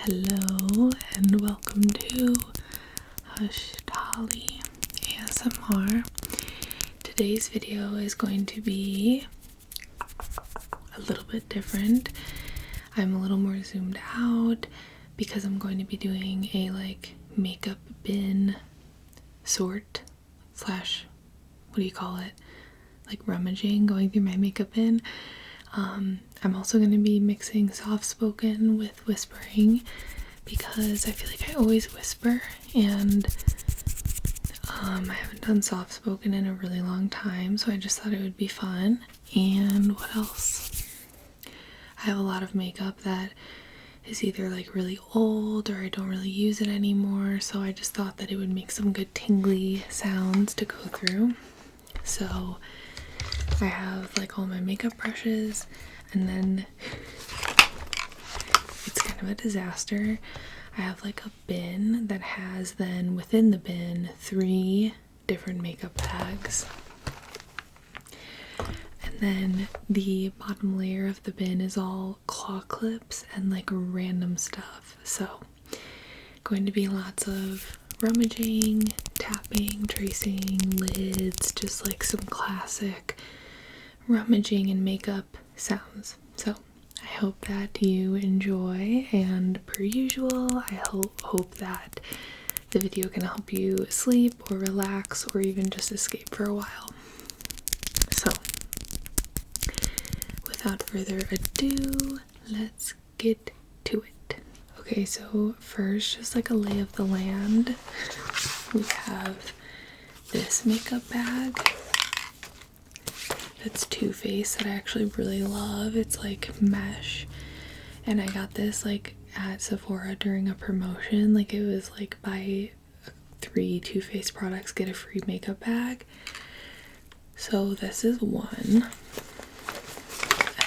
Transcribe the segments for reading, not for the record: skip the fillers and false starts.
Hello and welcome to hushedhollyasmr. Today's video is going to be a little bit different. I'm a little more zoomed out because I'm going to be doing a makeup bin sort slash, what do you call it? Rummaging, going through my makeup bin. I'm also going to be mixing soft spoken with whispering because I feel like I always whisper, and I haven't done soft spoken in a really long time, so I just thought it would be fun. And what else? I have a lot of makeup that is either really old or I don't really use it anymore, so I just thought that it would make some good tingly sounds to go through. So I have all my makeup brushes, and then it's kind of a disaster. I have a bin that has then within the bin 3 different makeup bags. And then the bottom layer of the bin is all claw clips and random stuff. So going to be lots of rummaging, tapping, tracing, lids, just some classic rummaging and makeup sounds. So I hope that you enjoy, and per usual, I hope that the video can help you sleep or relax or even just escape for a while. So without further ado, let's get to it. Okay, so first, just a lay of the land. We have this makeup bag. It's Too Faced that I actually really love. It's mesh, and I got this at Sephora during a promotion. It was buy 3 Too Faced products, get a free makeup bag. So this is one,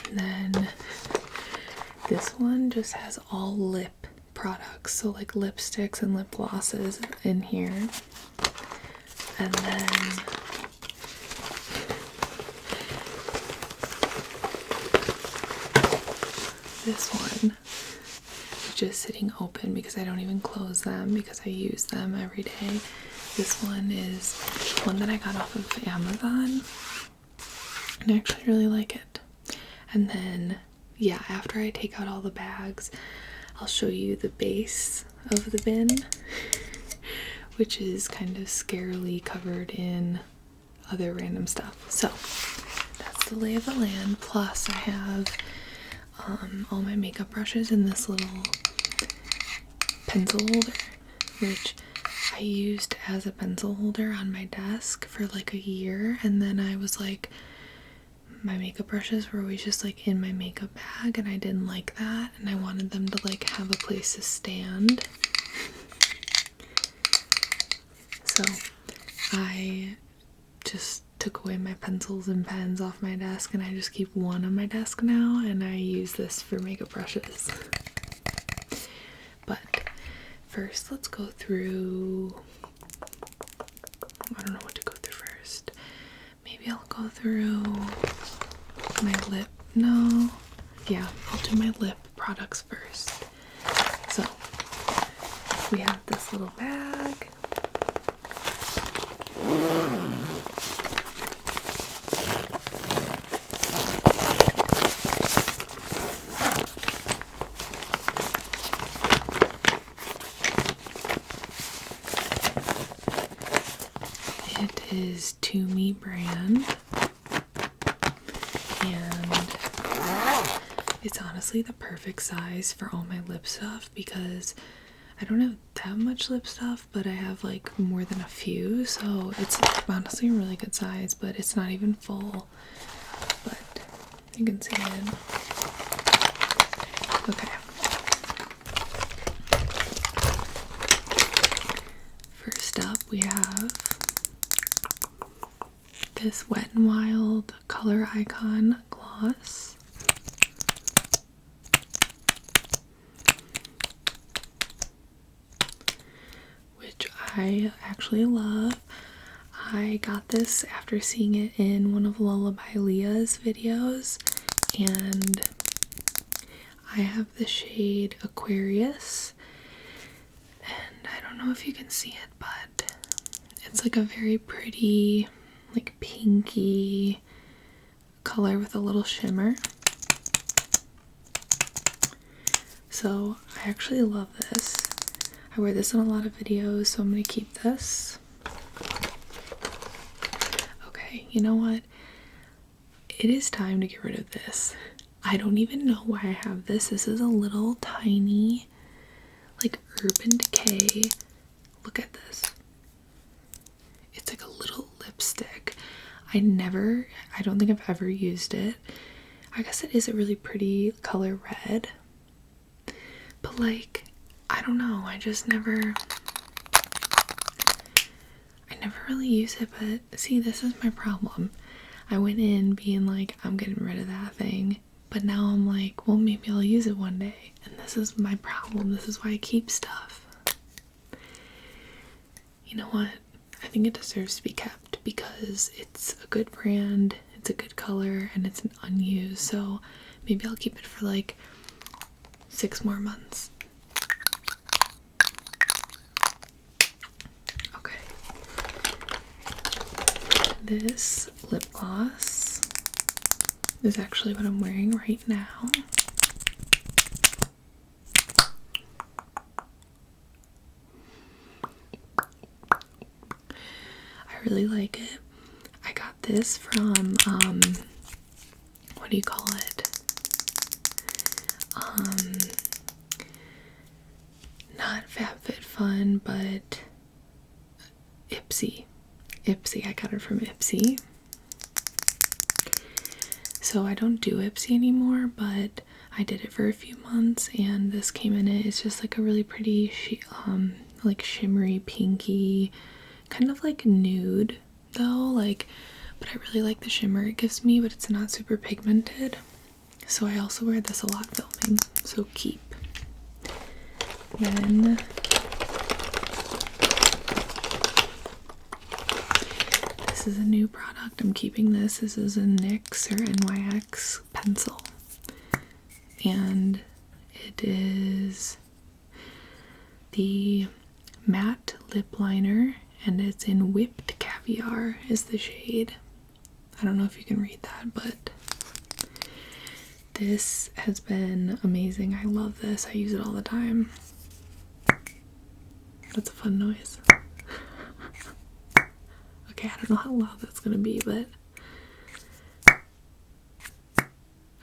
and then this one just has all lip products, so lipsticks and lip glosses in here. And then this one is just sitting open because I don't even close them because I use them every day. This one is one that I got off of Amazon, and I actually really like it. And then, yeah, after I take out all the bags, I'll show you the base of the bin, which is kind of scarily covered in other random stuff. So that's the lay of the land. Plus I have all my makeup brushes in this little pencil holder, which I used as a pencil holder on my desk for a year, and then I was my makeup brushes were always just in my makeup bag, and I didn't like that, and I wanted them to have a place to stand. So I just took away my pencils and pens off my desk, and I just keep one on my desk now, and I use this for makeup brushes. But first, let's go through, I don't know what to go through first. Maybe I'll go through my lip, no, yeah, I'll do my lip products first. So we have this little bag. It is To Me brand, and it's honestly the perfect size for all my lip stuff because I don't have that much lip stuff, but I have more than a few, so it's honestly a really good size, but it's not even full, but you can see it. Okay. First up, we have this Wet n Wild Color Icon gloss. Which I actually love. I got this after seeing it in one of Lullaby Leah's videos, and I have the shade Aquarius, and I don't know if you can see it, but it's like a very pretty, like pinky color with a little shimmer. So I actually love this. I wear this in a lot of videos, so I'm gonna keep this. Okay, you know what? It is time to get rid of this. I don't even know why I have this. This is a little tiny, like, Urban Decay. Look at this. It's like a little lipstick. I don't think I've ever used it. I guess it is a really pretty color red. But like, I don't know, I never really use it, but see, this is my problem. I went in being like, I'm getting rid of that thing, but now I'm like, well, maybe I'll use it one day. And this is my problem. This is why I keep stuff. You know what? I think it deserves to be kept because it's a good brand, it's a good color, and it's unused. So maybe I'll keep it for like 6 more months. Okay. This lip gloss is actually what I'm wearing right now. I really like it. I got this from, what do you call it? Not FabFitFun, but Ipsy. I got it from Ipsy. So I don't do Ipsy anymore, but I did it for a few months, and this came in it. It's just like a really pretty, like shimmery, pinky, kind of like nude though, like, but I really like the shimmer it gives me, but it's not super pigmented. So I also wear this a lot filming, so keep. Then this is a new product. I'm keeping this. This is a NYX or NYX pencil, and it is the matte lip liner, and it's in Whipped Caviar is the shade. I don't know if you can read that, but this has been amazing. I love this. I use it all the time. That's a fun noise. Okay, I don't know how loud that's gonna be, but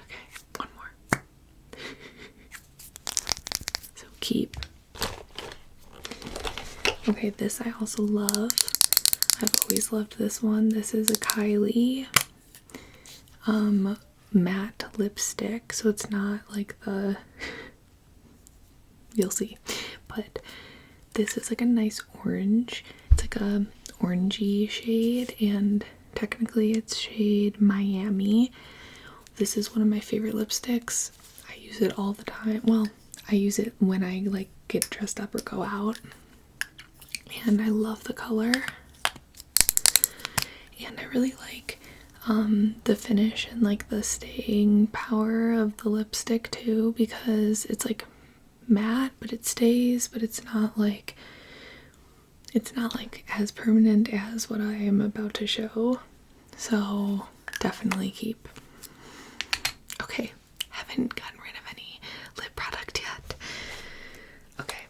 okay, one more. So keep. Okay, this I also love. I've always loved this one. This is a Kylie matte lipstick, so it's not like the you'll see, but this is like a nice orange. It's like a orangey shade, and technically it's shade Miami. This is one of my favorite lipsticks. I use it all the time. Well, I use it when I like get dressed up or go out, and I love the color, and I really like the finish and like the staying power of the lipstick too, because it's like matte, but it stays, but it's not like as permanent as what I am about to show. So definitely keep. Okay, haven't gotten rid of any lip product yet. Okay,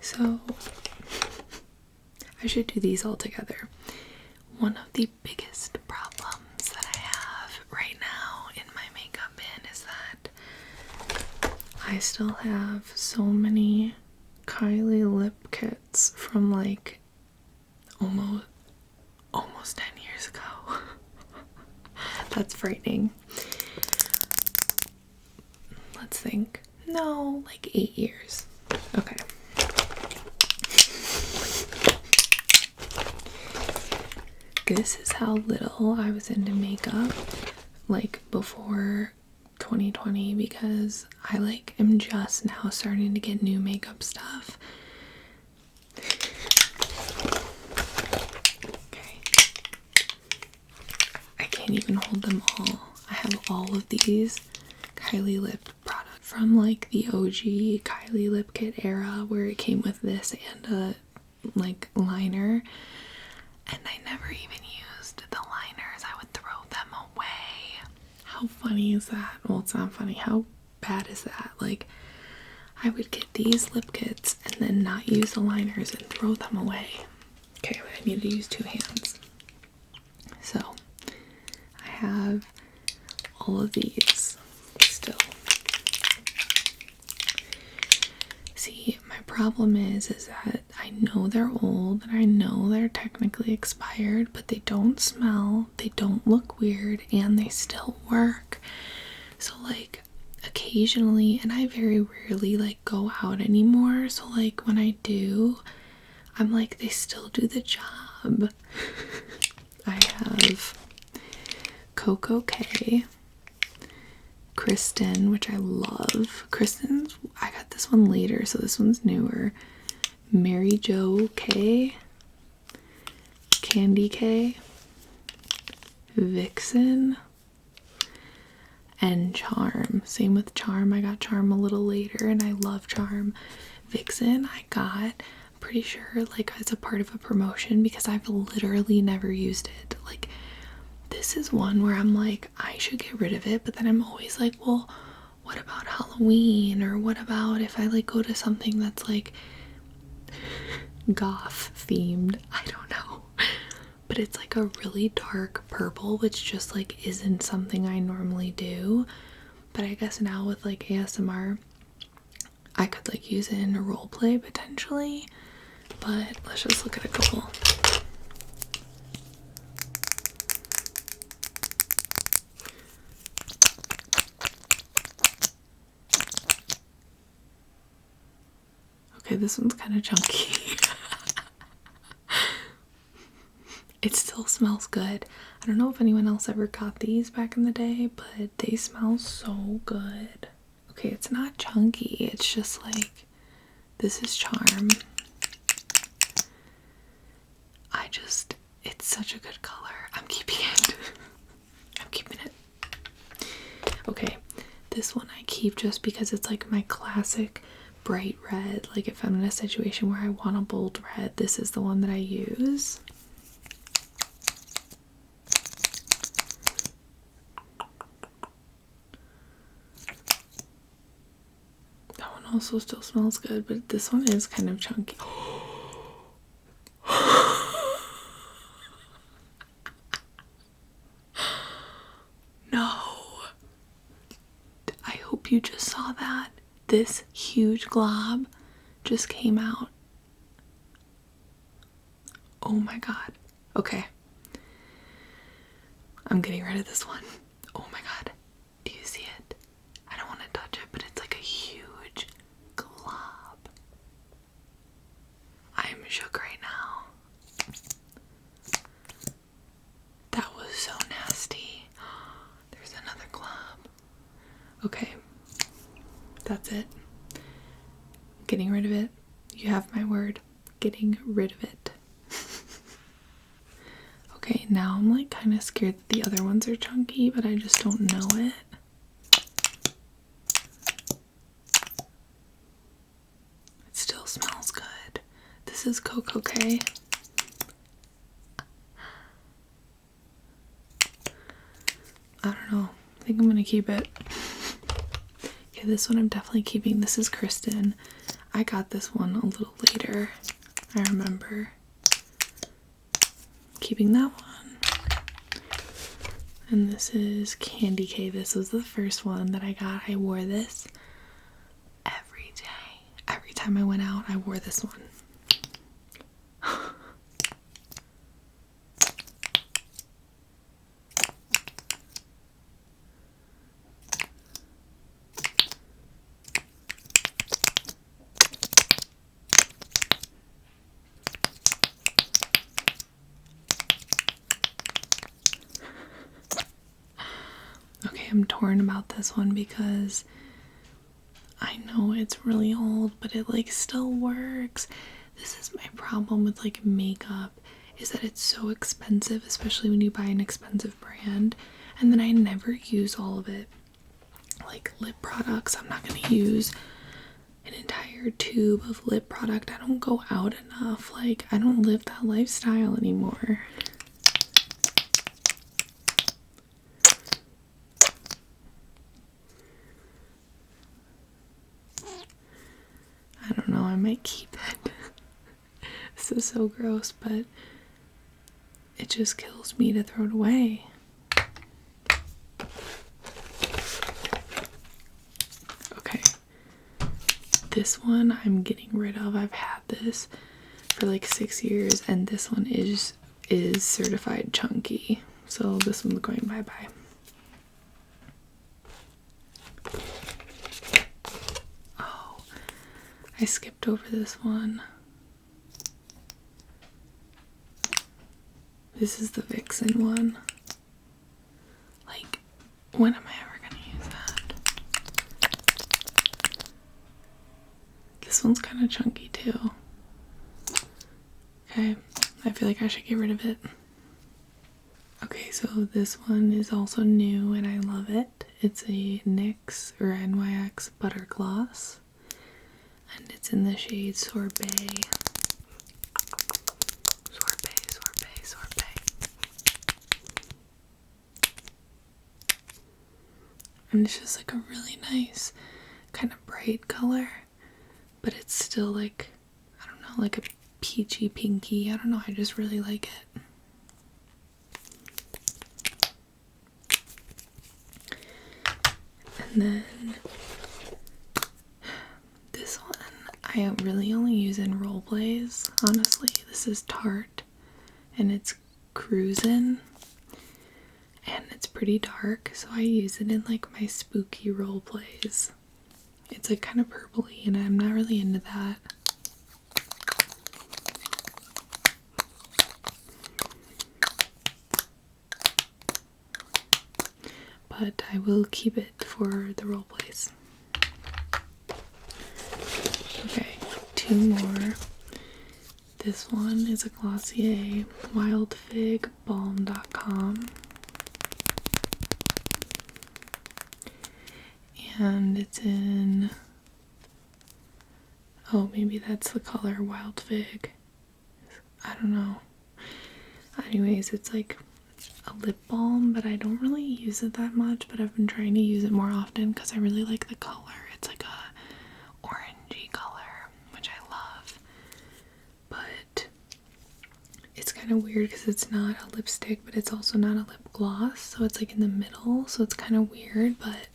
so I should do these all together. One of the biggest problems that I have right now in my makeup bin is that I still have so many Kylie lip kits from like almost 10 years ago. That's frightening. Let's think. No, like 8 years. Okay. This is how little I was into makeup like before 2020, because I like am just now starting to get new makeup stuff. Okay. I can't even hold them all. I have all of these Kylie lip products. from like the OG Kylie lip kit era where it came with this and a like liner, and I never even used the liners. I would throw them away. How funny is that? Well, it's not funny. How bad is that? Like, I would get these lip kits and then not use the liners and throw them away. Okay, I need to use 2 hands. So I have all of these still. See, my problem is that I know they're old and I know they're technically expired, but they don't smell, they don't look weird, and they still work. So like occasionally, and I very rarely like go out anymore, so like when I do, I'm like, they still do the job. I have Coco K, Kristen, which I love. Kristen's, I got this one later, so this one's newer. Mary Jo K, Candy K, Vixen, and Charm. Same with Charm. I got Charm a little later, and I love Charm. Vixen, I got, pretty sure, like as a part of a promotion because I've literally never used it. Like, this is one where I'm like, I should get rid of it, but then I'm always like, well, what about Halloween? Or what about if I like go to something that's like goth themed? I don't know. But it's like a really dark purple, which just like isn't something I normally do. But I guess now with like ASMR, I could like use it in a role play potentially. But let's just look at a couple. Okay, this one's kind of chunky. It still smells good. I don't know if anyone else ever got these back in the day, but they smell so good. Okay, it's not chunky. It's just like, this is Charm. It's such a good color. I'm keeping it. I'm keeping it. Okay, this one I keep just because it's like my classic bright red. Like if I'm in a situation where I want a bold red, this is the one that I use. That one also still smells good, but this one is kind of chunky. No. I hope you just saw that. This huge glob just came out. Oh my god. Okay. I'm getting rid of this one. Oh my god. Do you see it? I don't want to touch it, but it's like a huge glob. I'm shook right now. That was so nasty. There's another glob. Okay. That's it. Getting rid of it. You have my word. Getting rid of it. Okay, now I'm like kind of scared that the other ones are chunky, but I just don't know it. It still smells good. This is Coco K. I don't know. I think I'm gonna keep it. Okay, this one I'm definitely keeping. This is Kristen. I got this one a little later. I remember keeping that one. And this is Candy K. This was the first one that I got. I wore this every day. Every time I went out, I wore this one. Okay, I'm torn about this one because I know it's really old, but it like still works. This is my problem with like makeup, is that it's so expensive, especially when you buy an expensive brand, and then I never use all of it. like lip products. I'm not gonna use an entire tube of lip product. I don't go out enough. Like, I don't live that lifestyle anymore. I don't know, I might keep it. This is so gross, but it just kills me to throw it away. Okay. This one I'm getting rid of. I've had this for like 6 years, and this one is certified chunky. So this one's going bye-bye. Oh, I skipped over this one. This is the Vixen one. Like, when am I ever gonna use that? This one's kind of chunky too. Okay, I feel like I should get rid of it. Okay, so this one is also new and I love it. It's a NYX or NYX Butter Gloss. And it's in the shade Sorbet. And it's just like a really nice kind of bright color, but it's still like, I don't know, like a peachy pinky. I don't know, I just really like it. And then this one I really only use in role plays, honestly. This is Tarte and it's Cruisin'. And it's pretty dark, so I use it in like my spooky role plays. It's like kind of purpley, and I'm not really into that. But I will keep it for the role plays. Okay, 2 more. This one is a Glossier Wild Fig Balm.com. And it's in, oh, maybe that's the color Wild Fig. I don't know. Anyways, it's like a lip balm, but I don't really use it that much, but I've been trying to use it more often because I really like the color. It's like a orangey color, which I love. But it's kind of weird because it's not a lipstick, but it's also not a lip gloss, so it's like in the middle, so it's kind of weird, but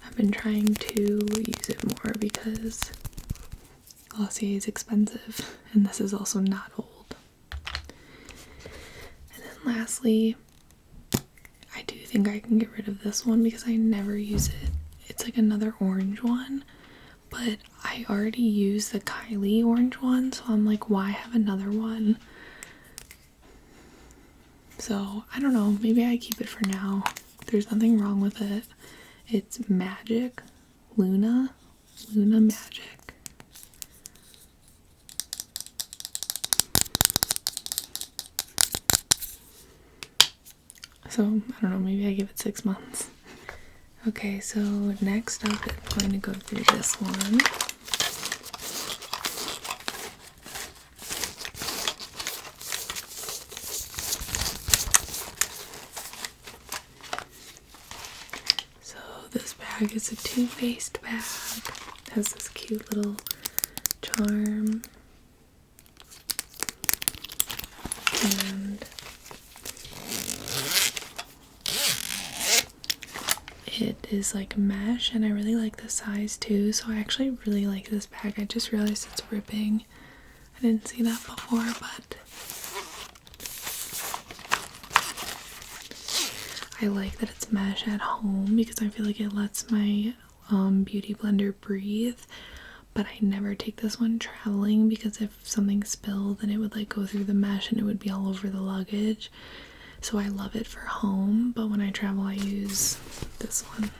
I've been trying to use it more because Glossier is expensive, and this is also not old. And then lastly, I do think I can get rid of this one because I never use it. It's like another orange one, but I already used the Kylie orange one, so I'm like, why have another one? So I don't know, maybe I keep it for now. There's nothing wrong with it. It's Magic Luna Magic. So I don't know, maybe I give it 6 months. Okay, so next up I'm going to go through this one. It's a Too Faced bag. It has this cute little charm. And it is like mesh, and I really like the size too, so I actually really like this bag. I just realized it's ripping. I didn't see that before, but I like that it's mesh at home because I feel like it lets my beauty blender breathe, but I never take this one traveling because if something spilled then it would like go through the mesh and it would be all over the luggage. So I love it for home, but when I travel I use this one.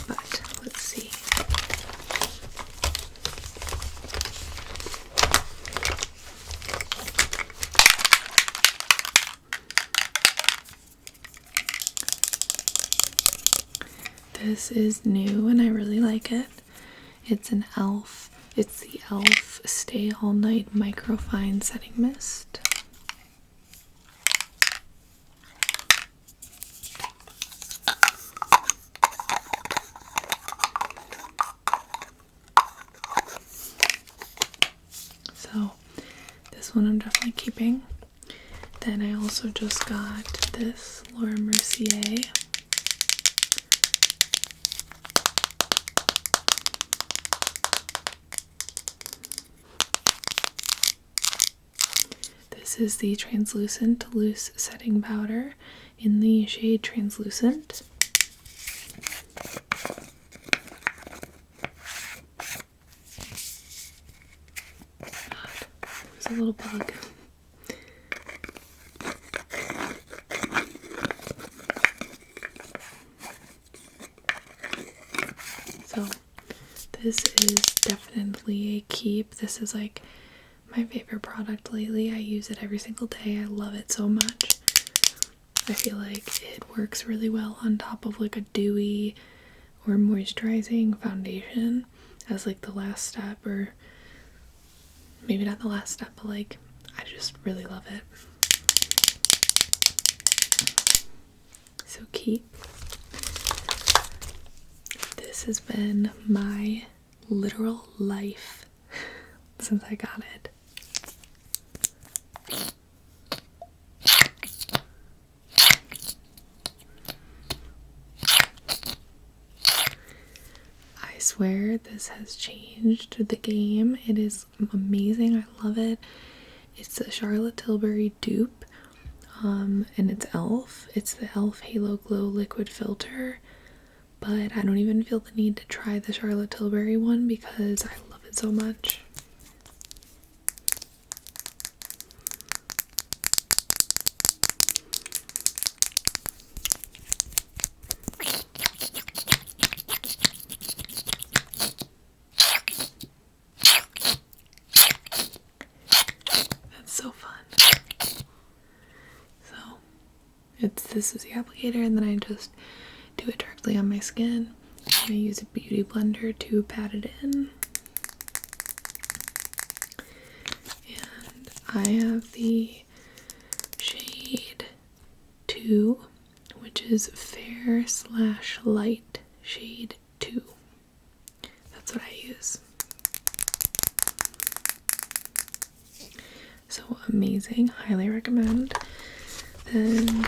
But let's see. This is new and I really like it. It's an e.l.f. It's the e.l.f. Stay All Night Microfine Setting Mist. So this one I'm definitely keeping. Then I also just got this Laura Mercier. This is the Translucent Loose Setting Powder in the shade Translucent. There's a little bug. So this is definitely a keep. This is like my favorite product lately. I use it every single day. I love it so much. I feel like it works really well on top of like a dewy or moisturizing foundation as like the last step, or maybe not the last step, but like I just really love it. So keep. This has been my literal life since I got it. I swear this has changed the game. It is amazing. I love it. It's a Charlotte Tilbury dupe, and it's e.l.f. It's the e.l.f. Halo Glow Liquid Filter, but I don't even feel the need to try the Charlotte Tilbury one because I love it so much. So fun. So this is the applicator, and then I just do it directly on my skin. I'm gonna use a beauty blender to pat it in. And I have the shade 2, which is fair / light shade 2. That's what I use. So amazing, highly recommend. Then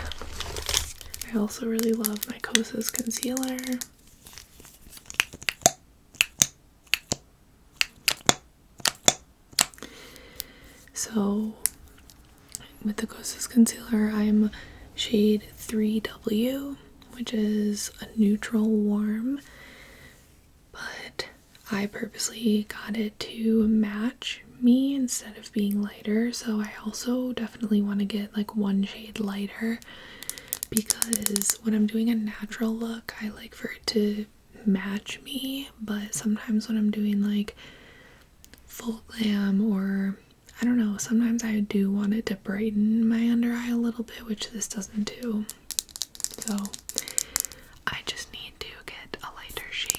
I also really love my Kosas concealer. So with the Kosas concealer, I'm shade 3W, which is a neutral warm, but I purposely got it to match me instead of being lighter. So I also definitely want to get like one shade lighter, because when I'm doing a natural look, I like for it to match me, but sometimes when I'm doing like full glam, or I don't know, sometimes I do want it to brighten my under eye a little bit, which this doesn't do. So I just need to get a lighter shade.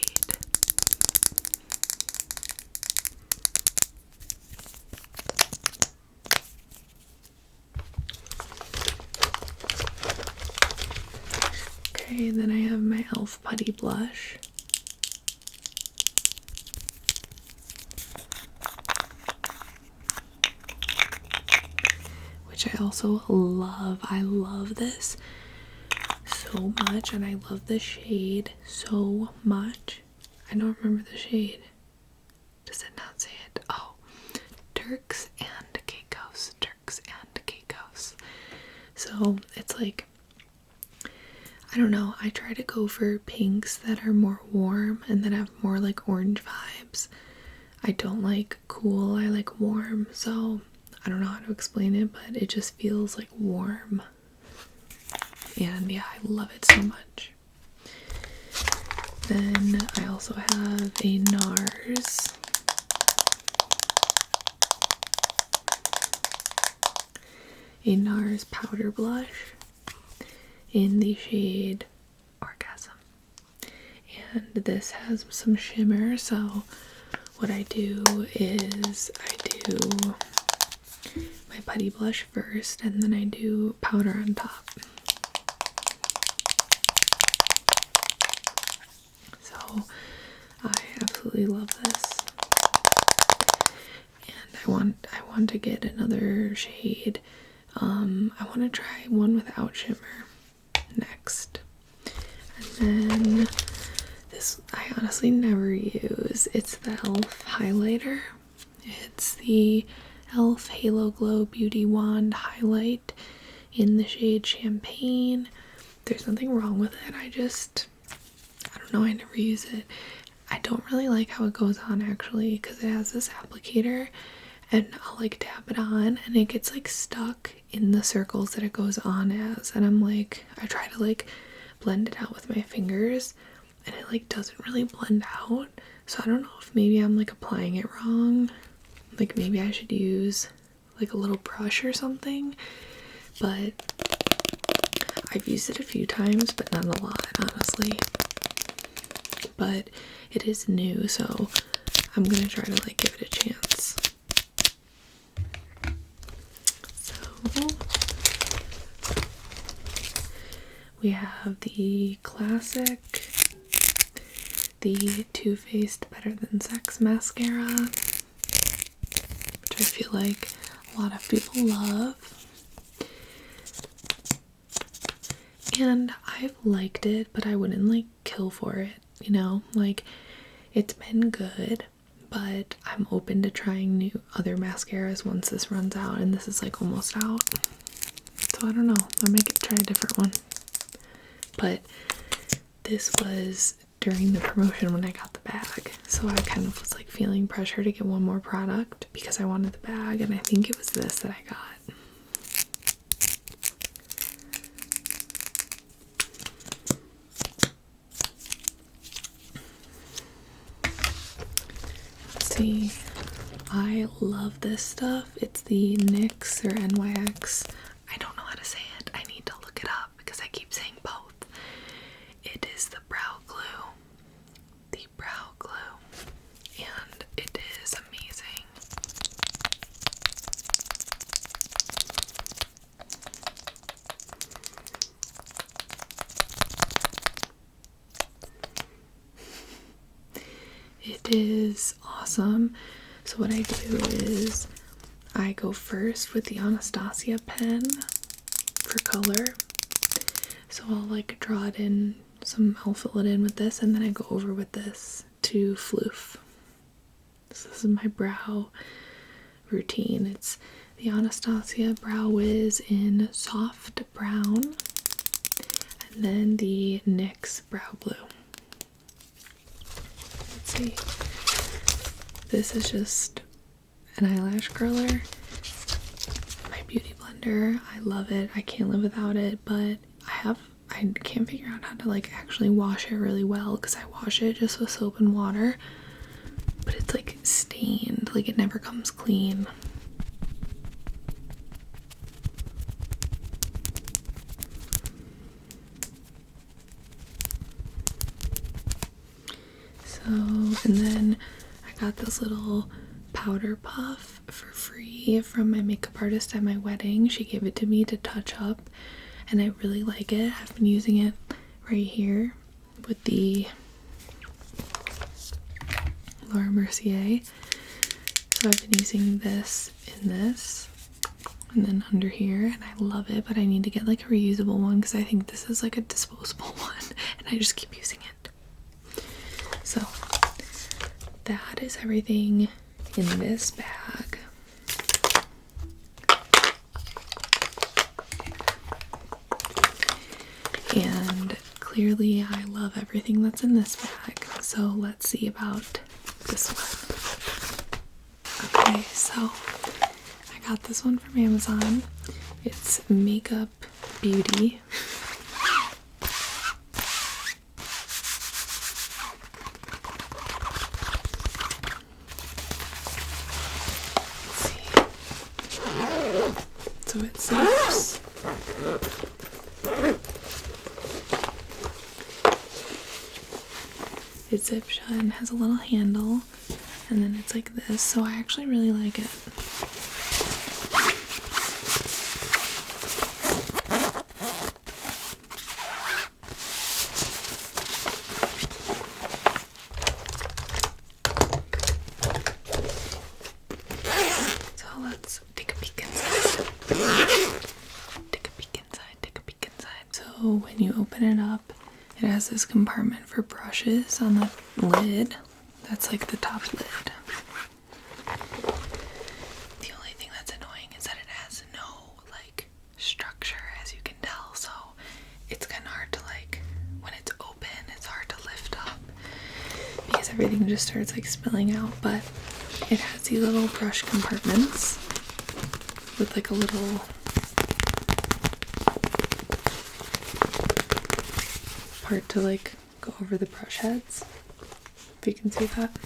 Okay, then I have my e.l.f. Putty Blush. Which I also love. I love this so much, and I love the shade so much. I don't remember the shade. Does it not say it? Oh, Turks and Caicos. Turks and Caicos. So it's like, I don't know, I try to go for pinks that are more warm and that have more like orange vibes. I don't like cool, I like warm, so I don't know how to explain it, but it just feels like warm. And yeah, I love it so much. Then I also have a NARS powder blush in the shade Orgasm. and this has some shimmer. So what I do is I do my putty blush first, and then I do powder on top. So I absolutely love this, and I want to get another shade. I want to try one without shimmer next, and then this I honestly never use. It's the e.l.f. highlighter. It's the e.l.f. Halo Glow Beauty Wand highlight in the shade Champagne. There's nothing wrong with it. I don't know, I never use it. I don't really like how it goes on actually, because it has this applicator, and I'll like tap it on and it gets like stuck in the circles that it goes on as, and I'm like, I try to like blend it out with my fingers and it like doesn't really blend out. So I don't know if maybe I'm like applying it wrong. Like maybe I should use like a little brush or something, but I've used it a few times, but not a lot, honestly. But it is new, so I'm gonna try to like give it a chance. So we have the classic, the Too Faced Better Than Sex mascara, which I feel like a lot of people love. And I've liked it, but I wouldn't like kill for it, you know? Like, it's been good, but I'm open to trying other mascaras once this runs out, and this is like almost out. So I don't know, I might try a different one. But this was during the promotion when I got the bag, so I kind of was like feeling pressure to get one more product because I wanted the bag, and I think it was this that I got. See, I love this stuff. It's the NYX or NYX. I don't know how to say it. I need to look it up because I keep saying both. It is the brow glue. The brow glue. And it is amazing. It is awesome. So what I do is I go first with the Anastasia pen for color. So I'll like draw it in, I'll fill it in with this, and then I go over with this to floof. So this is my brow routine. It's the Anastasia Brow Wiz in soft brown, and then the NYX brow glue. Let's see. This is just an eyelash curler. My beauty blender. I love it. I can't live without it, but I can't figure out how to like actually wash it really well, because I wash it just with soap and water, but it's like stained, like it never comes clean. So, and then I got this little powder puff for free from my makeup artist at my wedding. She gave it to me to touch up, and I really like it. I've been using it right here with the Laura Mercier. So I've been using this in this and then under here, and I love it, but I need to get like a reusable one because I think this is like a disposable one and I just keep using it. So that is everything in this bag. And clearly I love everything that's in this bag. So let's see about this one. Okay, so I got this one from Amazon. It's Makeup Beauty. So it zips. It zips shut and has a little handle, and then it's like this, so I actually really like it. So let's take a peek inside. Take a peek inside, take a peek inside. So when you open it up, it has this compartment for brushes on the lid. That's like the top lid. The only thing that's annoying is that it has no like structure, as you can tell, so it's kind of hard to like, when it's open, it's hard to lift up because everything just starts like spilling out. But it has these little brush compartments with like a little part to like go over the brush heads, if you can see that.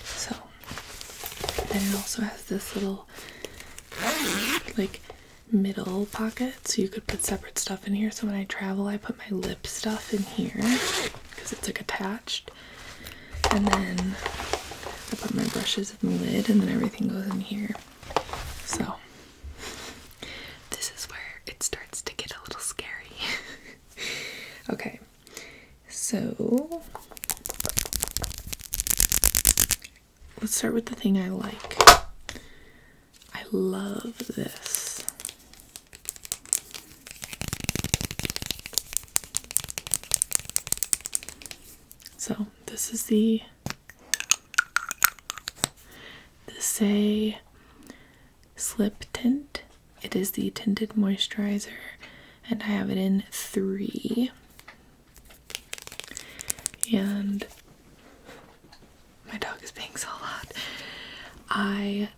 So then it also has this little like middle pocket, so you could put separate stuff in here. So when I travel, I put my lip stuff in here because it's like attached, and then I put my brushes in the lid, and then everything goes in here. So this is where it starts to get a little scary. Okay, so let's start with the thing I like. I love this. So this is the Say Slip Tint. It is the tinted moisturizer, and I have it in 3. And my dog is being so loud. I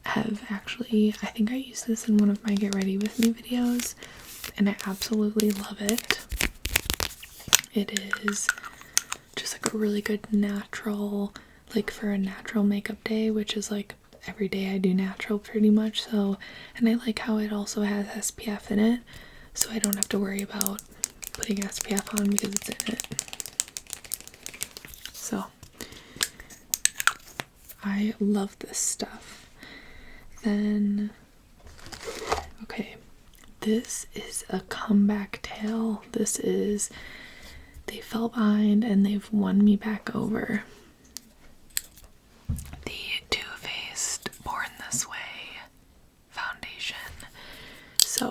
think I used this in one of my Get Ready With Me videos, and I absolutely love it. It is just like a really good natural, like for a natural makeup day, which is like every day I do natural pretty much. So, and I like how it also has SPF in it, so I don't have to worry about putting SPF on because it's in it. So I love this stuff. Then, okay, this is a comeback tale. This is, they fell behind and they've won me back over. The Too Faced Born This Way foundation. So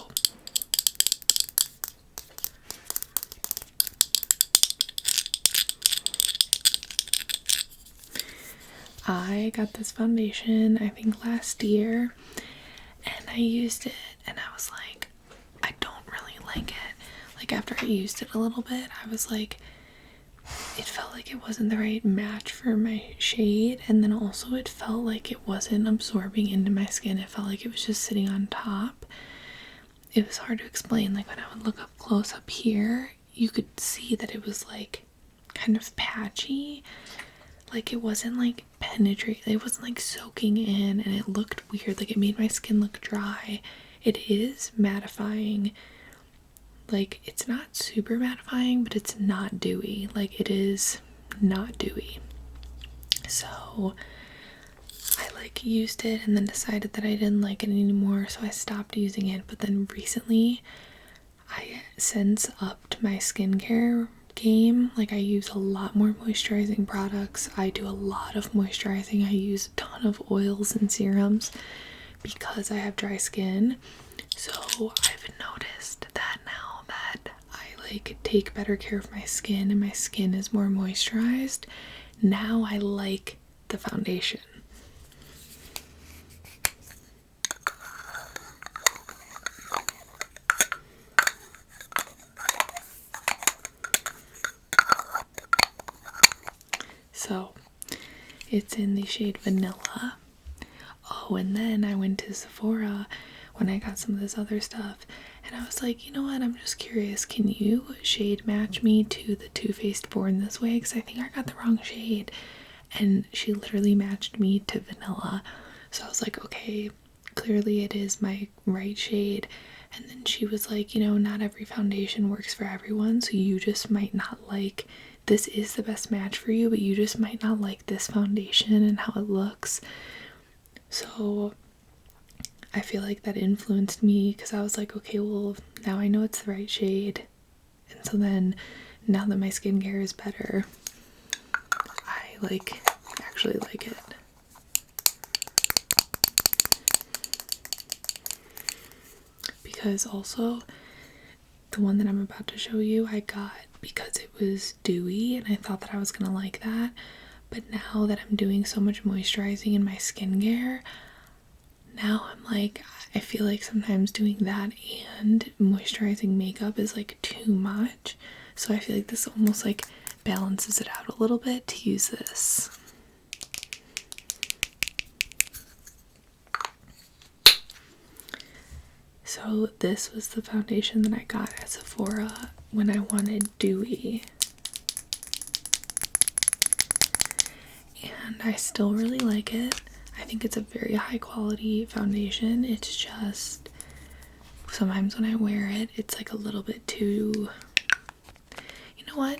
I got this foundation, I think last year, and I used it and I was like, I don't really like it. Like after I used it a little bit, I was like, it felt like it wasn't the right match for my shade, and then also it felt like it wasn't absorbing into my skin. It felt like it was just sitting on top. It was hard to explain. Like when I would look up close up here, you could see that it was like kind of patchy. Like it wasn't like penetrating, it wasn't like soaking in, and it looked weird. Like it made my skin look dry. It is mattifying. Like it's not super mattifying, but it's not dewy. Like it is not dewy. So I like used it and then decided that I didn't like it anymore, so I stopped using it. But then recently I since upped my skincare game. Like I use a lot more moisturizing products. I do a lot of moisturizing. I use a ton of oils and serums because I have dry skin. So I've noticed that now that I like take better care of my skin and my skin is more moisturized, now I like the foundation. So it's in the shade Vanilla. Oh, and then I went to Sephora when I got some of this other stuff, and I was like, you know what, I'm just curious, can you shade match me to the Too Faced Born This Way, because I think I got the wrong shade. And she literally matched me to Vanilla, so I was like, okay, clearly it is my right shade. And then she was like, you know, not every foundation works for everyone, so you just might not like this is the best match for you, but you just might not like this foundation and how it looks. So I feel like that influenced me, because I was like, okay, well, now I know it's the right shade. And so then, now that my skincare is better, I actually like it. Because also, the one that I'm about to show you, I got because it was dewy, and I thought that I was gonna like that. But now that I'm doing so much moisturizing in my skincare, now I'm like, I feel like sometimes doing that and moisturizing makeup is like too much. So I feel like this almost like balances it out a little bit to use this. So this was the foundation that I got at Sephora when I wanted dewy. And I still really like it. I think it's a very high quality foundation. It's just, sometimes when I wear it, it's like a little bit too, you know what?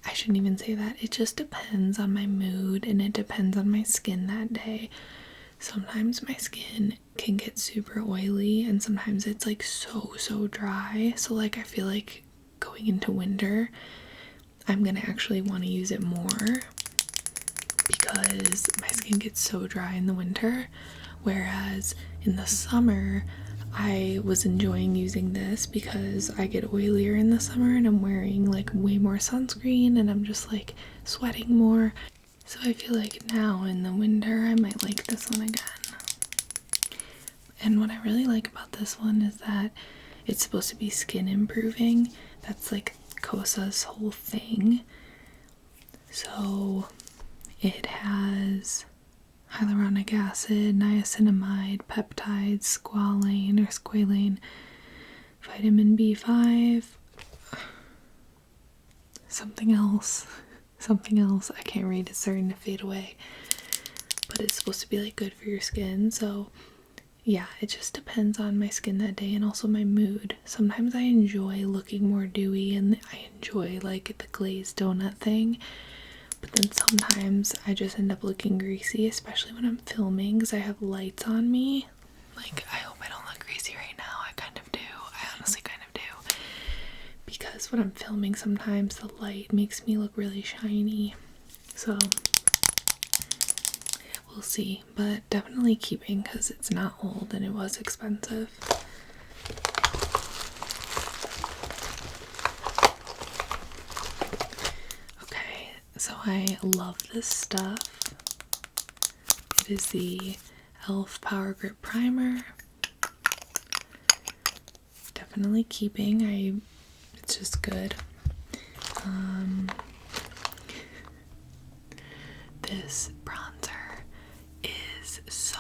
I shouldn't even say that. It just depends on my mood, and it depends on my skin that day. Sometimes my skin can get super oily, and sometimes it's like so dry. So like I feel like going into winter, I'm gonna actually want to use it more, because my skin gets so dry in the winter, whereas in the summer I was enjoying using this because I get oilier in the summer and I'm wearing like way more sunscreen and I'm just like sweating more. So I feel like now in the winter I might like this one again. And what I really like about this one is that it's supposed to be skin improving. That's like Kosa's whole thing. So it has hyaluronic acid, niacinamide, peptides, squalane, vitamin B5, something else. I can't read, it's starting to fade away. But it's supposed to be like good for your skin. So yeah, it just depends on my skin that day and also my mood. Sometimes I enjoy looking more dewy and I enjoy like the glazed donut thing. But then sometimes I just end up looking greasy, especially when I'm filming because I have lights on me. Like, I hope I don't look greasy right now. I kind of do. I honestly kind of do. Because when I'm filming, sometimes the light makes me look really shiny. So, we'll see. But definitely keeping because it's not old and it was expensive. So I love this stuff. It is the e.l.f. Power Grip Primer. Definitely keeping. It's just good. This bronzer is so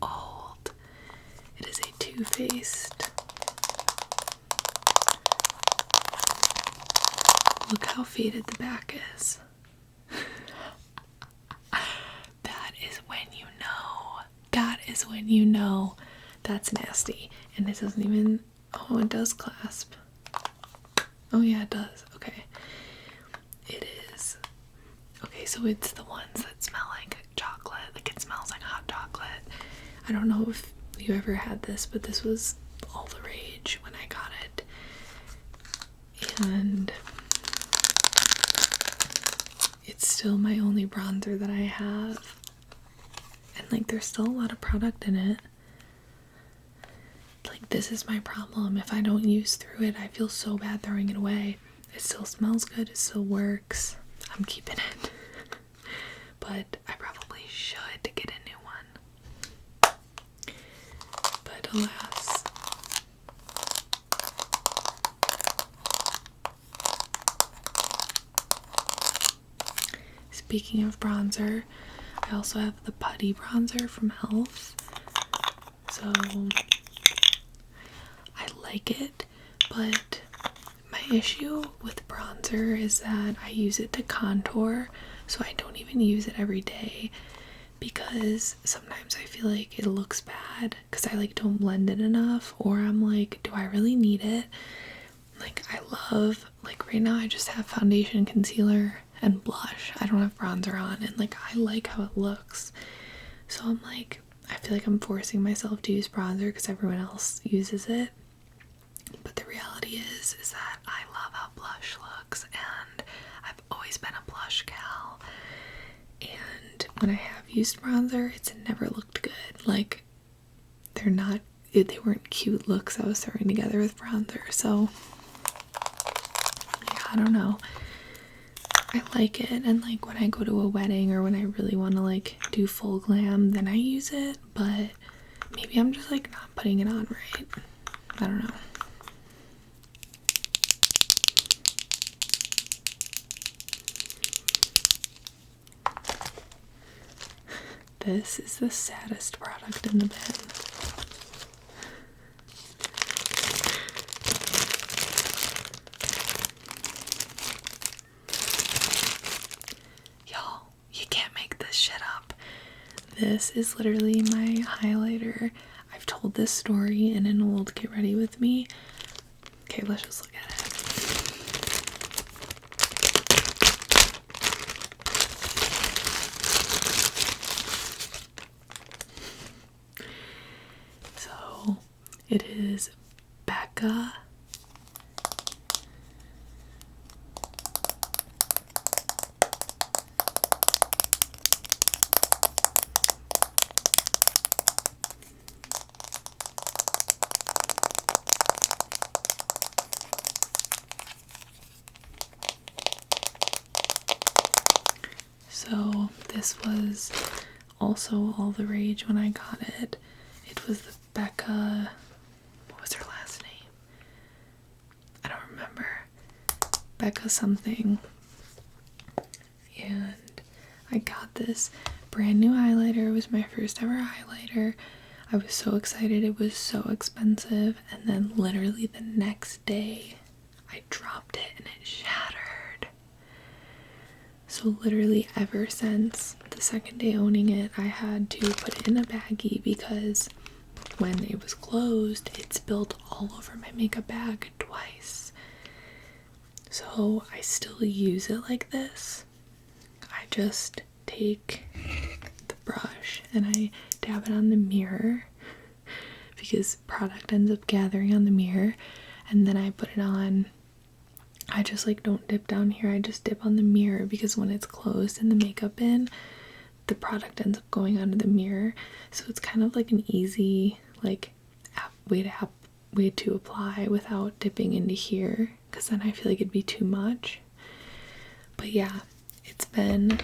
old. It is a Too Faced. Look how faded the back is. That is when you know that's nasty. And it doesn't even, oh, it does clasp. Oh yeah, it does. Okay. It is. Okay, so it's the ones that smell like chocolate. Like it smells like hot chocolate. I don't know if you ever had this, but this was all the rage when I got it. And it's still my only bronzer that I have. And like there's still a lot of product in it. Like this is my problem. If I don't use through it, I feel so bad throwing it away. It still smells good, it still works. I'm keeping it. But I probably should get a new one. But alas. Speaking of bronzer, I also have the putty bronzer from e.l.f. So I like it, but my issue with bronzer is that I use it to contour, so I don't even use it every day because sometimes I feel like it looks bad because I like don't blend it enough, or I'm like, do I really need it? Like, I love, like, right now I just have foundation, concealer, and blush. I don't have bronzer on, and like, I like how it looks. So I'm like, I feel like I'm forcing myself to use bronzer because everyone else uses it. But the reality is that I love how blush looks, and I've always been a blush gal. And when I have used bronzer, it's never looked good. Like, they weren't cute looks I was throwing together with bronzer. So yeah, I don't know. I like it, and like when I go to a wedding or when I really want to like do full glam, then I use it. But maybe I'm just like not putting it on right. I don't know. This is the saddest product in the bin. Y'all, you can't make this shit up. This is literally my highlighter. I've told this story in an old Get Ready With Me. Okay, let's just look at it. So, it is Becca. So this was also all the rage when I got it. It was the Becca, what was her last name? I don't remember. Becca something. And I got this brand new highlighter. It was my first ever highlighter. I was so excited. It was so expensive. And then literally the next day, I dropped it and it shattered. So literally ever since the second day owning it, I had to put it in a baggie because when it was closed, it spilled all over my makeup bag twice. So I still use it like this. I just take the brush and I dab it on the mirror because product ends up gathering on the mirror, and then I put it on. I just like don't dip down here, I just dip on the mirror because when it's closed in the makeup bin, the product ends up going onto the mirror. So it's kind of like an easy like way to apply without dipping into here, because then I feel like it'd be too much. But yeah, it's been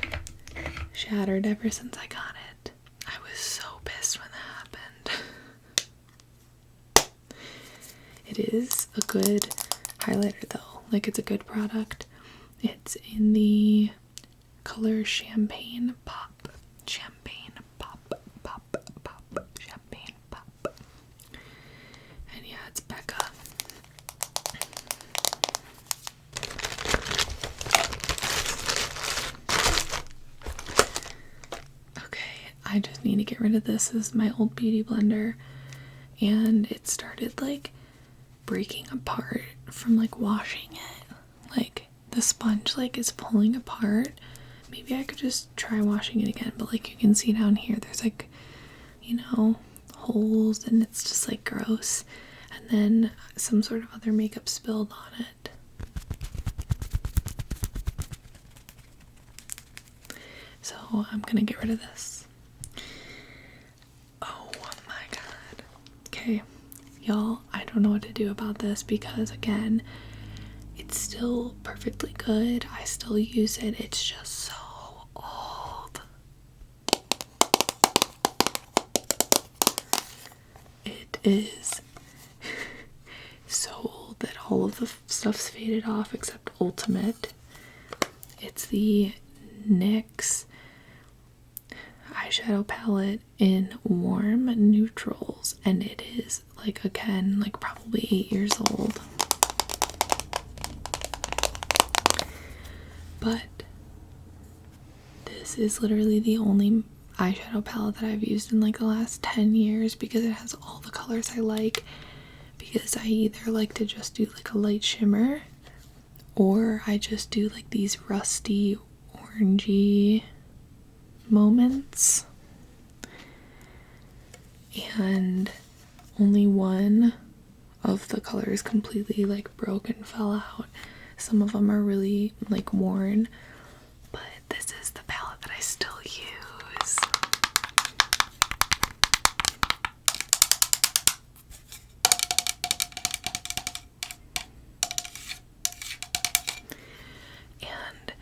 shattered ever since I got it. I was so pissed when that happened. It is a good highlighter though. Like, it's a good product. It's in the color Champagne Pop. Champagne Pop. Champagne Pop. And yeah, it's Becca. Okay, I just need to get rid of this. This is my old beauty blender. And it started like breaking apart from like washing it. Like the sponge like is pulling apart. Maybe I could just try washing it again, but like you can see down here there's like, you know, holes, and it's just like gross. And then some sort of other makeup spilled on it. So I'm gonna get rid of this. Oh my god. Okay. Y'all, I don't know what to do about this because, again, it's still perfectly good. I still use it. It's just so old. It is so old that all of the stuff's faded off except Ultimate. It's the NYX eyeshadow palette in warm neutrals, and it is like, again, like probably 8 years old. But this is literally the only eyeshadow palette that I've used in like the last 10 years because it has all the colors I like. because I either like to just do like a light shimmer, or I just do like these rusty orangey moments, and only one of the colors completely like broke and fell out. Some of them are really like worn, but this is the palette that I still use. And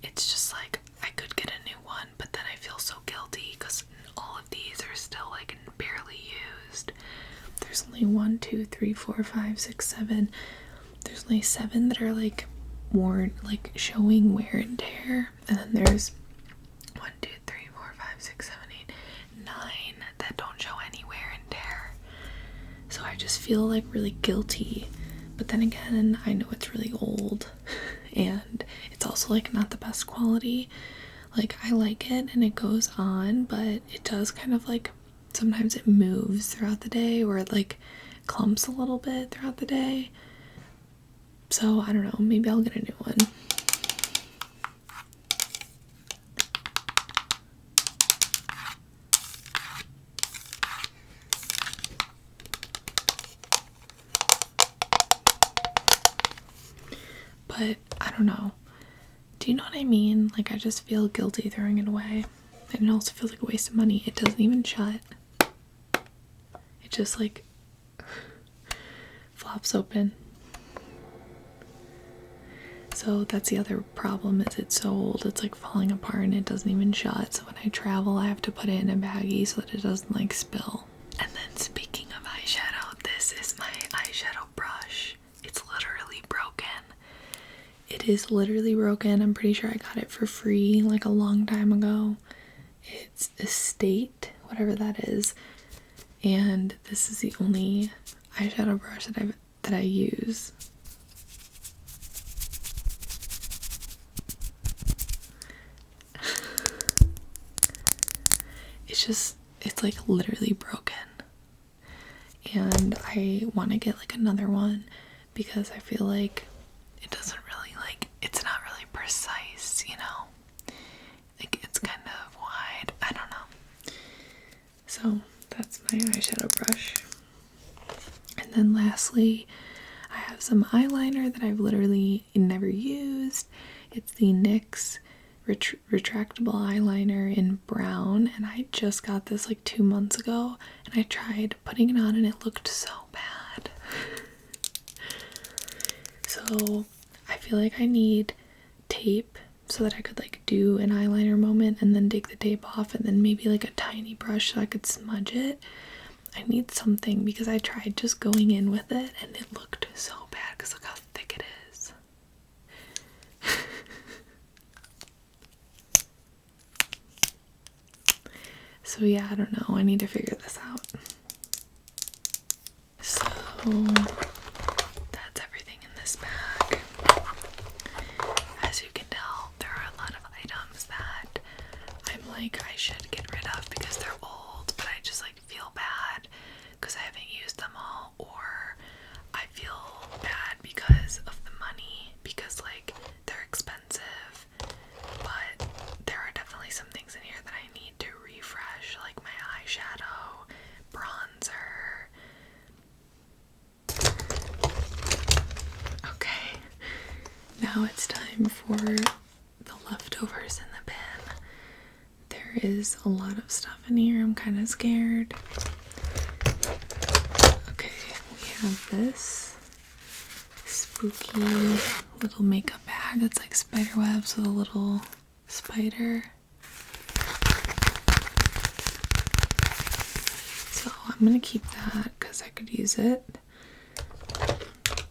it's just like, I could get a new one, but then I feel so guilty because all of these are still like barely used. There's only 1, 2, 3, 4, 5, 6, 7. There's only 7 that are like worn, like showing wear and tear. And then there's 1, 2, 3, 4, 5, 6, 7, 8, 9 that don't show any wear and tear. So I just feel like really guilty. But then again, I know it's really old and it's also like not the best quality. Like, I like it and it goes on, but it does kind of like, sometimes it moves throughout the day, or it like clumps a little bit throughout the day. So I don't know, maybe I'll get a new one. But I don't know. Do you know what I mean? Like, I just feel guilty throwing it away. And it also feels like a waste of money. It doesn't even shut. It just like flops open. So that's the other problem, is it's so old, it's like falling apart and it doesn't even shut. So when I travel, I have to put it in a baggie so that it doesn't like spill. And then speaking of eyeshadow, this is my eyeshadow brush. It's literally broken. It is literally broken. I'm pretty sure I got it for free like a long time ago. It's Estate, whatever that is. And this is the only eyeshadow brush that I use. It's like literally broken. And I want to get like another one because I feel like it doesn't really like, it's not really precise, you know? Like, it's kind of wide. I don't know. So that's my eyeshadow brush. And then lastly, I have some eyeliner that I've literally never used. It's the NYX retractable eyeliner in brown, and I just got this like 2 months ago, and I tried putting it on and it looked so bad. So I feel like I need tape so that I could like do an eyeliner moment and then take the tape off, and then maybe like a tiny brush so I could smudge it. I need something because I tried just going in with it and it looked so bad because look how thick it is. So yeah, I don't know. I need to figure this out. So that's everything in this bag. As you can tell, there are a lot of items that I'm like, I should get rid of because they're old, but I just like feel bad because I haven't used them all, or I feel bad because of the money, because like they're expensive. But there are definitely some things in here that I need to refresh, like my eyeshadow, bronzer. Okay, now it's time for the leftovers in the bin. There is a lot of stuff in here. I'm kind of scared. Okay, we have this spooky little makeup bag that's like spider webs with a little spider. So I'm gonna keep that because I could use it.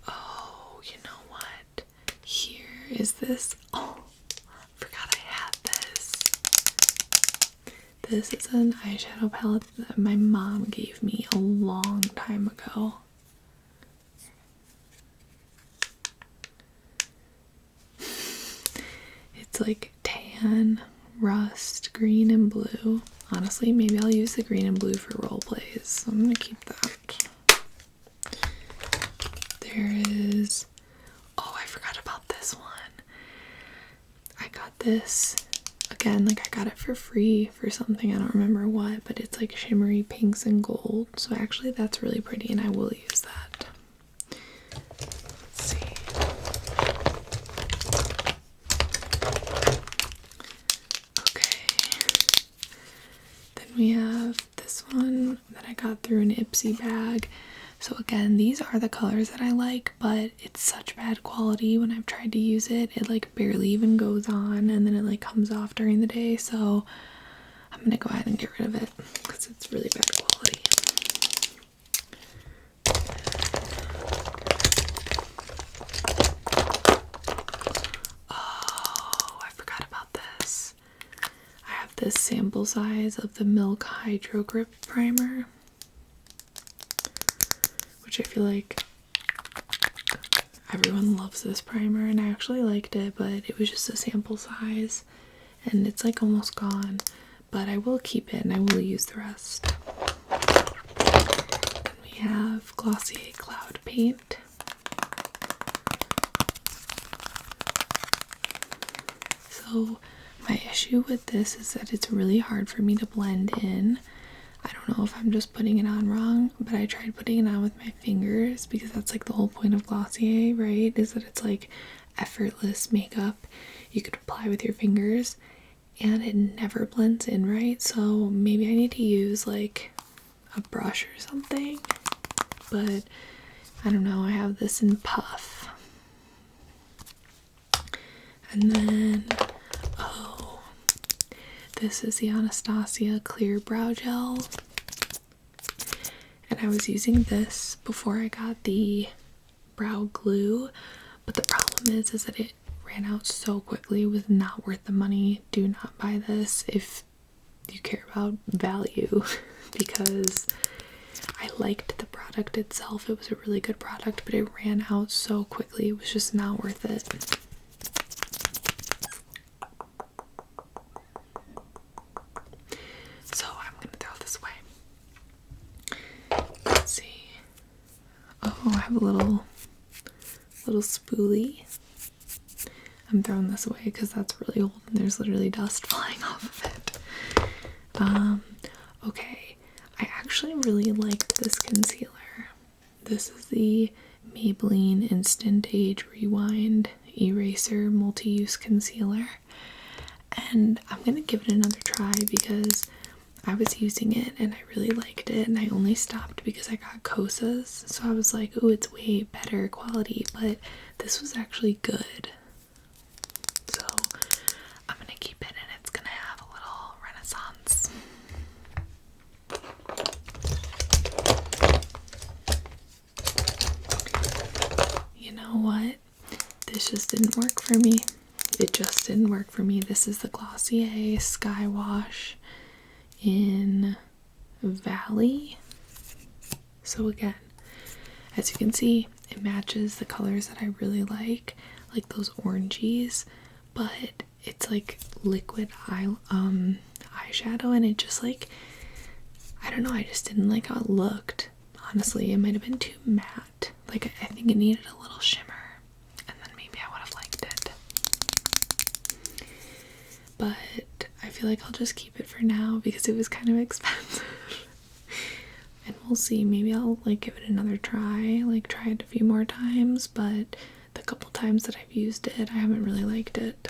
Oh, you know what? Here is this. Oh, forgot I had this. This is an eyeshadow palette that my mom gave me a long time ago. It's like tan, rust, green, and blue. Honestly, maybe I'll use the green and blue for role plays, so I'm gonna keep that. there is, oh, I forgot about this one. I got this, again, like I got it for free for something, I don't remember what, but it's like shimmery pinks and gold. So actually that's really pretty and I will use that. Let's see. Okay. Then we have this one that I got through an Ipsy bag. So again, these are the colors that I like, but it's such bad quality when I've tried to use it. It like barely even goes on and then it like comes off during the day. So I'm gonna go ahead and get rid of it because it's really bad quality. Oh, I forgot about this. I have this sample size of the Milk Hydro Grip Primer, which I feel like everyone loves this primer, and I actually liked it, but it was just a sample size and it's like almost gone, but I will keep it and I will use the rest. Then we have Glossier Cloud Paint. So my issue with this is that it's really hard for me to blend in. I don't know if I'm just putting it on wrong, but I tried putting it on with my fingers because that's like the whole point of Glossier, right? Is that it's like effortless makeup you could apply with your fingers and it never blends in right. So maybe I need to use like a brush or something, but I don't know. I have this in Puff. And then, oh, this is the Anastasia Clear Brow Gel. And I was using this before I got the brow glue, but the problem is that it ran out so quickly. It was not worth the money. Do not buy this if you care about value because I liked the product itself. It was a really good product, but it ran out so quickly. It was just not worth it. Oh, I have a little spoolie. I'm throwing this away because that's really old and there's literally dust flying off of it. Okay, I actually really liked this concealer. This is the Maybelline Instant Age Rewind Eraser Multi-Use Concealer. And I'm gonna give it another try because I was using it and I really liked it, and I only stopped because I got Kosas, so I was like, oh, it's way better quality, but this was actually good. So I'm gonna keep it and it's gonna have a little renaissance. You know what? This just didn't work for me. It just didn't work for me. This is the Glossier Sky Wash in Valley. So again, as you can see, it matches the colors that I really like those oranges, but it's like liquid eyeshadow, and it just like, I don't know, I just didn't like how it looked. Honestly, it might have been too matte. Like, I think it needed a little shimmer, and then maybe I would have liked it. But I feel like I'll just keep it for now because it was kind of expensive. And we'll see, maybe I'll like give it another try, like try it a few more times, but the couple times that I've used it, I haven't really liked it.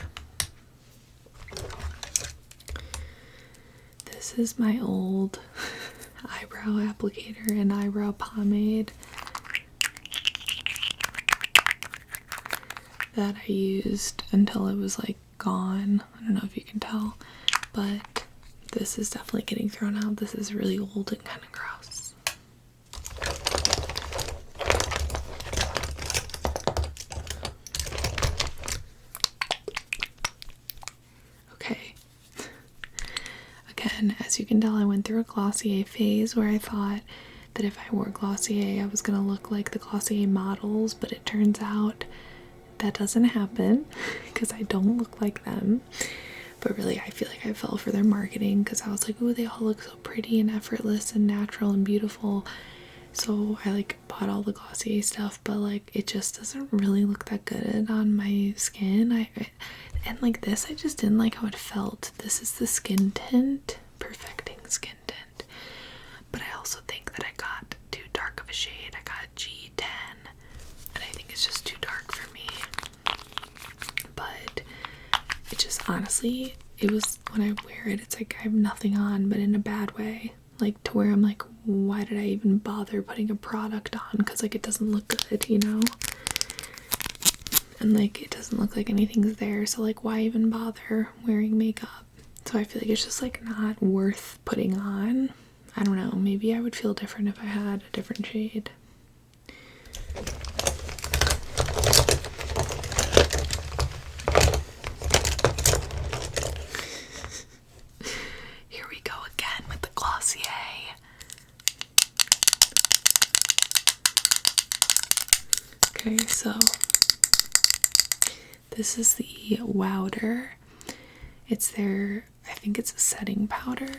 This is my old eyebrow applicator and eyebrow pomade that I used until it was like gone. I don't know if you can tell, but this is definitely getting thrown out. This is really old and kind of gross. Okay. Again, as you can tell, I went through a Glossier phase where I thought that if I wore Glossier, I was gonna look like the Glossier models, but it turns out that doesn't happen because I don't look like them. But really, I feel like I fell for their marketing because I was like, oh, they all look so pretty and effortless and natural and beautiful. So I like bought all the Glossier stuff, but like it just doesn't really look that good on my skin. And like this, I just didn't like how it felt. This is the skin tint, perfecting skin tint. But I also think that I got too dark of a shade. I got G10, and I think it's just too dark for me. But it just honestly, it was, when I wear it, it's like I have nothing on, but in a bad way. Like to where I'm like, why did I even bother putting a product on? Because like it doesn't look good, you know? And like it doesn't look like anything's there, so like why even bother wearing makeup? So I feel like it's just like not worth putting on. I don't know, maybe I would feel different if I had a different shade. Here we go again with the Glossier. Okay, so this is the Wowder. It's their, I think it's a setting powder.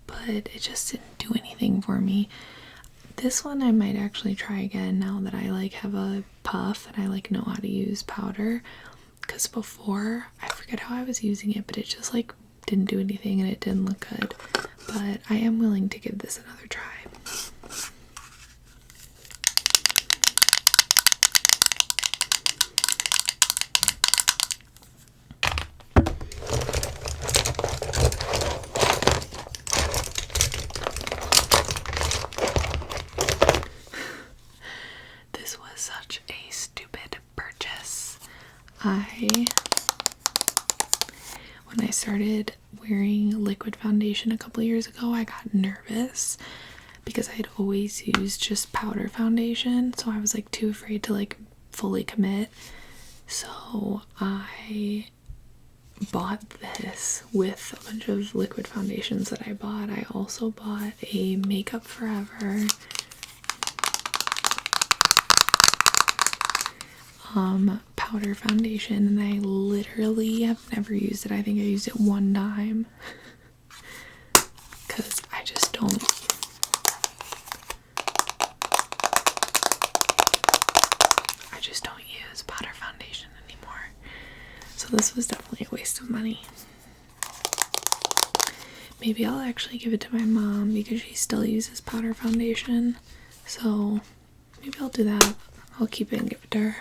But it just didn't do anything for me. This one I might actually try again now that I like have a puff and I like know how to use powder. Because before, I forget how I was using it, but it just like didn't do anything and it didn't look good. But I am willing to give this another try. This was such a stupid purchase. When I started wearing liquid foundation a couple years ago, I got nervous because I had always used just powder foundation, so I was like too afraid to like fully commit. So I bought this with a bunch of liquid foundations that I bought. I also bought a Makeup Forever powder foundation, and I literally have never used it. I think I used it one time because I just don't use powder foundation anymore. So this was definitely a waste of money. Maybe I'll actually give it to my mom because she still uses powder foundation. So maybe I'll do that. I'll keep it and give it to her.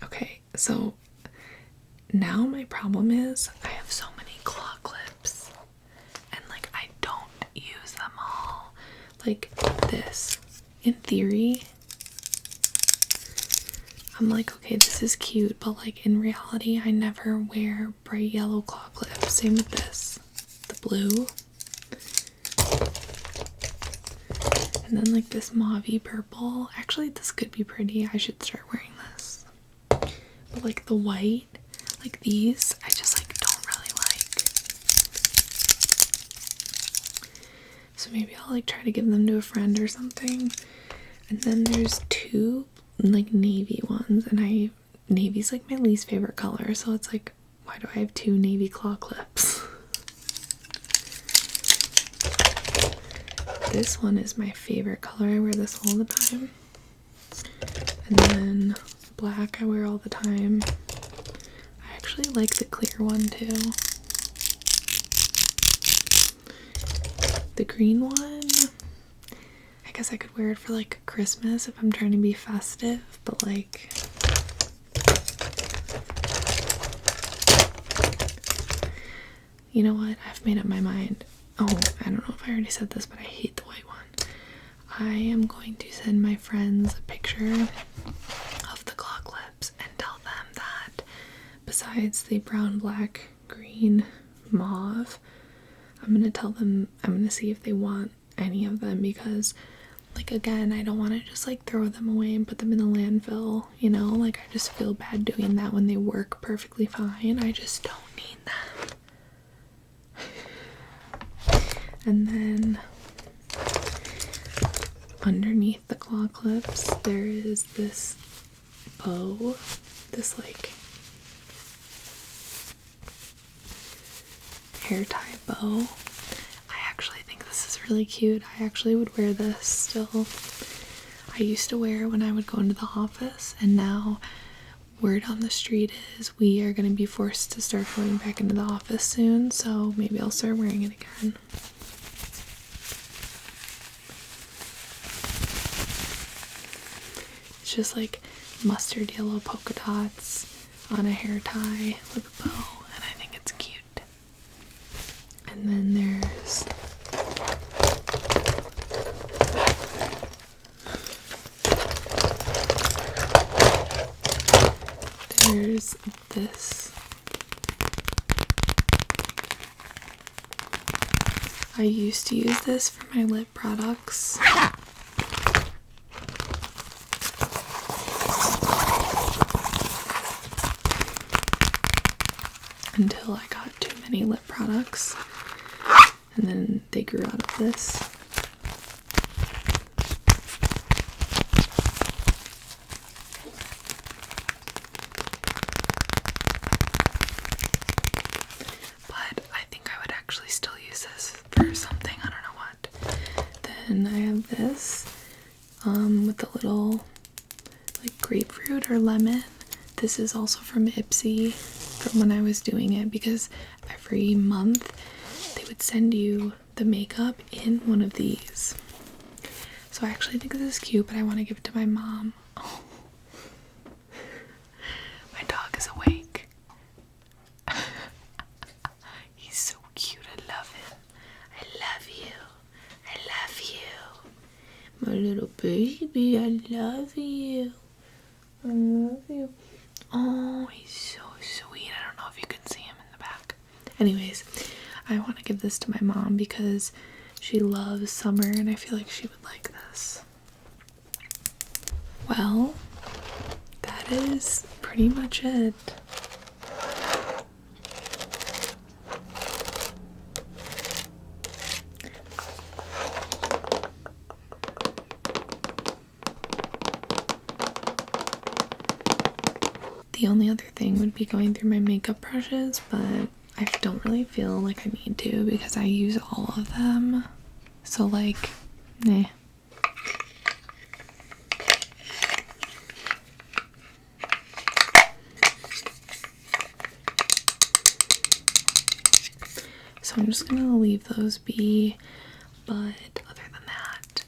Okay, so now my problem is I have so many claw clips and like I don't use them all. Like this, in theory, I'm like, okay, this is cute, but like in reality, I never wear bright yellow claw clips. Same with this, the blue. And then like this mauvey purple. Actually, this could be pretty. I should start wearing this. But like the white, like these, I just like don't really like. So maybe I'll like try to give them to a friend or something. And then there's two like navy ones, and navy's like my least favorite color, so it's like, why do I have two navy claw clips? This one is my favorite color. I wear this all the time. And then black I wear all the time. I actually like the clear one too. The green one, I guess I could wear it for like Christmas if I'm trying to be festive, but like you know what? I've made up my mind. Oh, I don't know if I already said this, but I hate the white one. I am going to send my friends a picture of the claw clips and tell them that besides the brown, black, green, mauve, I'm going to tell them, I'm going to see if they want any of them, because like again, I don't want to just like throw them away and put them in the landfill, you know? Like I just feel bad doing that when they work perfectly fine. I just don't need them. And then underneath the claw clips, there is this bow. this like hair tie bow. I actually think this is really cute. I actually would wear this still. I used to wear it when I would go into the office, and now word on the street is we are going to be forced to start going back into the office soon, so maybe I'll start wearing it again. It's just like mustard yellow polka dots on a hair tie with a bow, and I think it's cute. And then there's this. I used to use this for my lip products. Until I got too many lip products, and then they grew out of this. But I think I would actually still use this for something, I don't know what. Then I have this with a little like grapefruit or lemon. This is also from Ipsy, from when I was doing it, because every month they would send you the makeup in one of these. So I actually think this is cute, but I want to give it to my mom. Oh. My dog is awake. He's so cute. I love him. I love you. I love you. My little baby, I love you. I love you. Oh, he's so sweet. I don't know if you can see him in the back. Anyways, I want to give this to my mom because she loves summer and I feel like she would like this. Well, that is pretty much it. The only other thing would be going through my makeup brushes, but I don't really feel like I need to because I use all of them. So like, nah. So I'm just gonna leave those be, but other than that,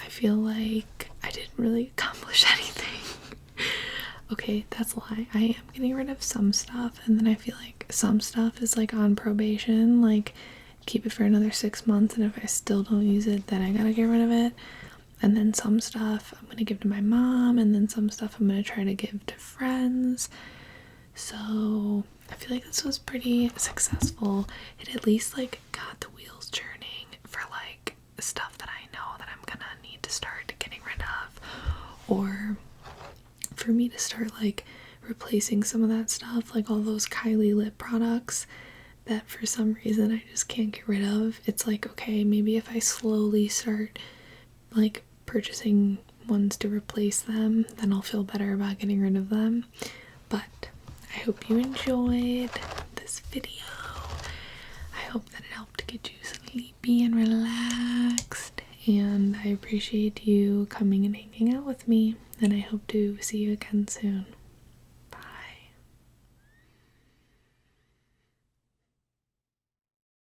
I feel like I didn't really accomplish anything. Okay, that's a lie. I am getting rid of some stuff, and then I feel like some stuff is like on probation, like keep it for another 6 months, and if I still don't use it, then I gotta get rid of it. And then some stuff I'm gonna give to my mom, and then some stuff I'm gonna try to give to friends. So I feel like this was pretty successful. It at least like got the wheels turning for like stuff that I know that I'm gonna need to start getting rid of, or for me to start like replacing some of that stuff, like all those Kylie lip products that for some reason I just can't get rid of. It's like, okay, maybe if I slowly start like purchasing ones to replace them, then I'll feel better about getting rid of them. But I hope you enjoyed this video. I hope that it helped get you sleepy and relaxed, and I appreciate you coming and hanging out with me, and I hope to see you again soon.